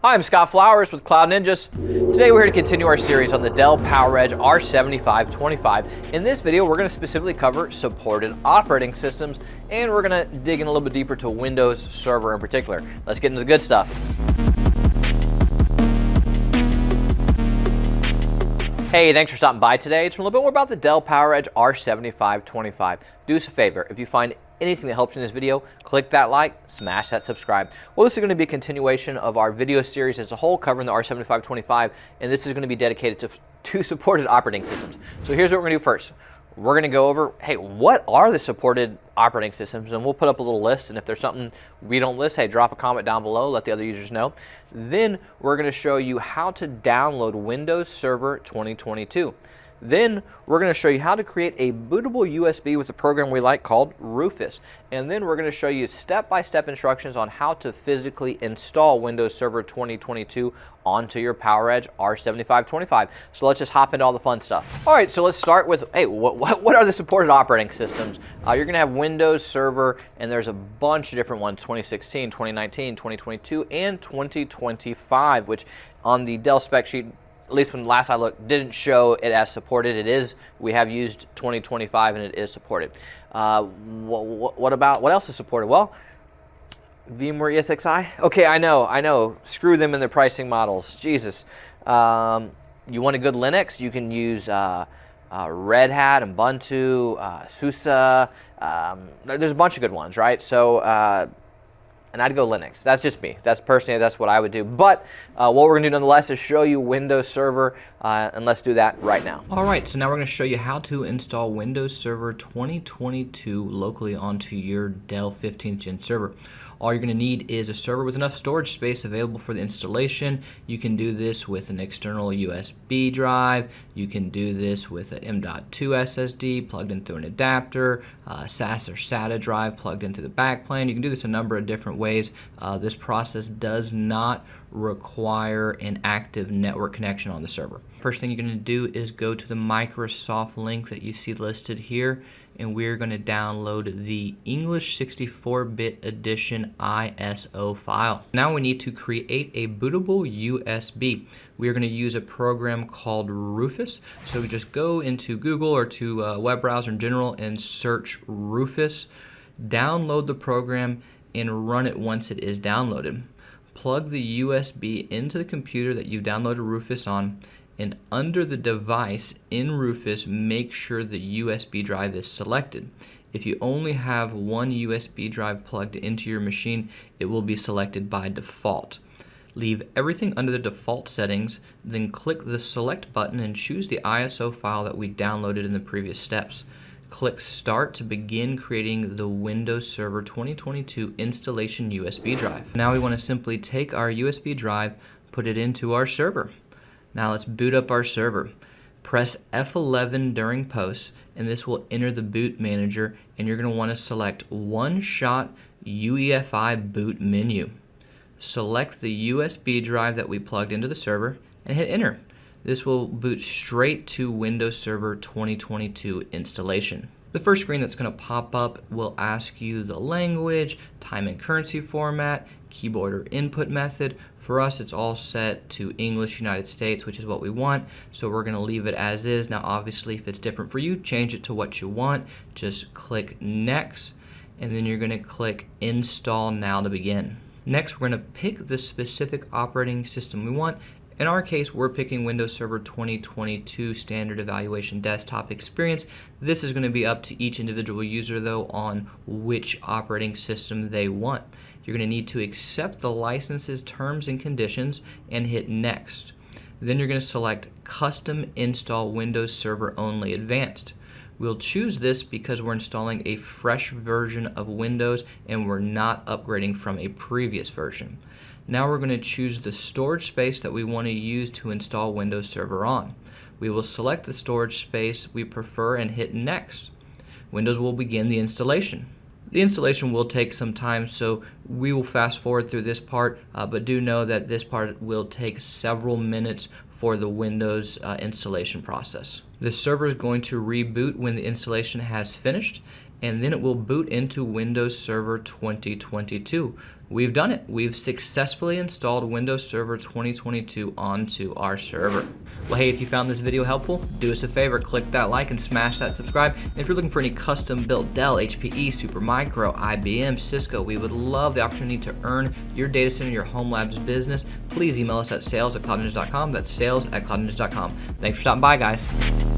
Hi, I'm Scott Flowers with Cloud Ninjas. Today we're here to continue our series on the Dell PowerEdge R7525. In this video, we're going to specifically cover supported operating systems, and we're going to dig in a little bit deeper to Windows Server in particular. Let's get into the good stuff. Hey, thanks for stopping by today. To learn a little bit more about the Dell PowerEdge R7525, do us a favor. If you find anything that helps you in this video, click that like, smash that subscribe. Well, this is going to be a continuation of our video series as a whole covering the R7525, and this is going to be dedicated to supported operating systems. So here's what we're going to do first. We're going to go over, hey, what are the supported operating systems? And we'll put up a little list, and if there's something we don't list, hey, drop a comment down below, let the other users know. Then we're going to show you how to download Windows Server 2022. Then we're going to show you how to create a bootable USB with a program we like called Rufus. And then we're going to show you step-by-step instructions on how to physically install Windows Server 2022 onto your PowerEdge R7525. So let's just hop into all the fun stuff. All right, so let's start with, hey, what are the supported operating systems? You're going to have Windows Server, and there's a bunch of different ones, 2016, 2019, 2022, and 2025, which on the Dell spec sheet, at least when last I looked, didn't show it as supported. It is. We have used 2025 and it is supported. What else is supported? Well, VMware ESXi. Okay, I know. Screw them in their pricing models. Jesus. You want a good Linux? You can use Red Hat, Ubuntu, SUSE. There's a bunch of good ones, right? So. And I'd go Linux. That's just me. That's what I would do. But what we're going to do nonetheless is show you Windows Server, and let's do that right now. All right, so now we're going to show you how to install Windows Server 2022 locally onto your Dell 15th Gen server. All you're going to need is a server with enough storage space available for the installation. You can do this with an external USB drive. You can do this with an M.2 SSD plugged in through an adapter, SAS or SATA drive plugged into the backplane. You can do this a number of different ways. This process does not require an active network connection on the server. First thing you're going to do is go to the Microsoft link that you see listed here, and we're going to download the English 64-bit edition ISO file. Now we need to create a bootable USB. We are going to use a program called Rufus. So we just go into Google or to a web browser in general and search Rufus, download the program, and run it once it is downloaded. Plug the USB into the computer that you downloaded Rufus on, and under the device in Rufus, make sure the USB drive is selected. If you only have one USB drive plugged into your machine, it will be selected by default. Leave everything under the default settings, then click the select button and choose the ISO file that we downloaded in the previous steps. Click Start to begin creating the Windows Server 2022 installation USB drive. Now we want to simply take our USB drive, put it into our server. Now let's boot up our server. Press F11 during post, and this will enter the boot manager, and you're going to want to select one-shot UEFI boot menu. Select the USB drive that we plugged into the server and hit enter. This will boot straight to Windows Server 2022 installation. The first screen that's going to pop up will ask you the language, time and currency format, keyboard or input method. For us, it's all set to English United States, which is what we want, so we're going to leave it as is. Now, obviously, if it's different for you, change it to what you want. Just click Next, and then you're going to click Install Now to begin. Next, we're going to pick the specific operating system we want. In our case, we're picking Windows Server 2022 Standard Evaluation Desktop Experience. This is going to be up to each individual user, though, on which operating system they want. You're going to need to accept the licenses, terms, and conditions and hit Next. Then you're going to select Custom Install Windows Server Only Advanced. We'll choose this because we're installing a fresh version of Windows and we're not upgrading from a previous version. Now we're going to choose the storage space that we want to use to install Windows Server on. We will select the storage space we prefer and hit Next. Windows will begin the installation. The installation will take some time, so we will fast forward through this part, but do know that this part will take several minutes for the Windows installation process. The server is going to reboot when the installation has finished, and then it will boot into Windows Server 2022. We've done it. We've successfully installed Windows Server 2022 onto our server. Well, hey, if you found this video helpful, do us a favor, click that like and smash that subscribe. And if you're looking for any custom built Dell, HPE, Supermicro, IBM, Cisco, we would love the opportunity to earn your data center, your home labs business. Please email us at sales@cloudninja.com. That's sales@cloudninja.com. Thanks for stopping by, guys.